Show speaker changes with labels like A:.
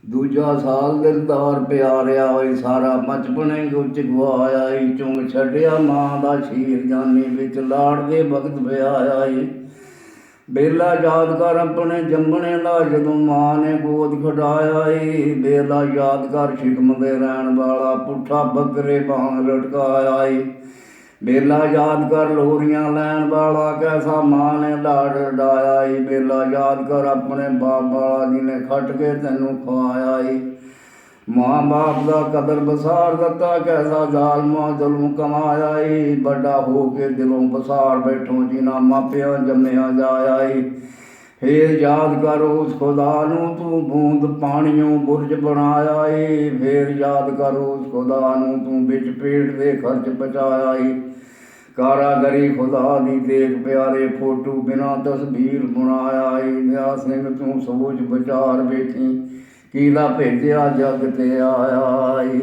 A: ਦੂਜਾ ਸਾਲ ਦਿਲਦਾਰ ਪਿਆਰਿਆ ਓਏ ਸਾਰਾ ਬਚਪਨੇ ਗੁੱਚ ਗਵਾਇਆ ਈ ਚੁੰਗ ਛੱਡਿਆ ਮਾਂ ਦਾ ਸ਼ੀਰ ਜਾਨੀ ਵਿੱਚ ਲਾੜਦੇ ਵਕਤ ਵਿਆਹਿਆ ਈ ਬੇਲਾ ਯਾਦ ਕਰ ਆਪਣੇ ਜੰਮਣੇ ਦਾ ਜਦੋਂ ਮਾਂ ਨੇ ਗੋਦ ਖਡਾਇਆ ਈ ਬੇਲਾ ਯਾਦ ਕਰ ਸ਼ਿਕਮ ਦੇ ਰਹਿਣ ਵਾਲਾ ਪੁੱਠਾ ਬੱਕਰੇ ਵਾਂਗ ਲਟਕਾਇਆ ਈ ਬੇਲਾ ਯਾਦ ਕਰ ਲੋਰੀਆਂ ਲੈਣ ਵਾਲਾ ਕੈਸਾ ਮਾਂ ਨੇ ਲਾਡ ਡਾਇਆ ਈ ਬੇਲਾ ਯਾਦ ਕਰ ਆਪਣੇ ਬਾਪ ਵਾਲਾ ਜਿਹਨੇ ਖੱਟ ਕੇ ਤੈਨੂੰ ਖਵਾਇਆ ਈ ਮਾਂ ਬਾਪ ਦਾ ਕਦਰ ਬਸਾਰ ਦਿੱਤਾ ਕੈਸਾ ਜ਼ਾਲਮਾਂ ਜ਼ੁਲਮ ਕਮਾਇਆ ਈ ਵੱਡਾ ਹੋ ਕੇ ਦਿਲੋਂ ਬਸਾਰ ਬੈਠੋ ਜਿਨ੍ਹਾਂ ਮਾਪਿਆਂ ਜੰਮਿਆ ਜਾਇਆ ਈ ਫੇਰ ਯਾਦ ਕਰ ਉਸ ਖੁਦਾ ਨੂੰ ਤੂੰ ਬੂੰਦ ਪਾਣੀਓਂ ਬੁਰਜ ਬਣਾਇਆ ਈ ਫੇਰ ਯਾਦ ਕਰ ਉਸ ਖੁਦਾ ਨੂੰ ਤੂੰ ਵਿੱਚ ਪੇਟ ਦੇ ਖਰਚ ਬਚਾਇਆ ਈ ਕਾਰਾਗਰੀ ਖੁਦਾ ਦੀ ਦੇਖ ਪਿਆਰੇ ਫੋਟੋ ਬਿਨਾਂ ਤਸਵੀਰ ਬਣਾਇਆ ਈ ਨਿਆ ਸਿੰਘ ਤੂੰ ਸੋਚ ਵਿਚਾਰ ਵੇਖੀ ਕਿਹਦਾ ਭੇਜਿਆ ਜੱਗ ਤੇ ਆਇਆ ਈ।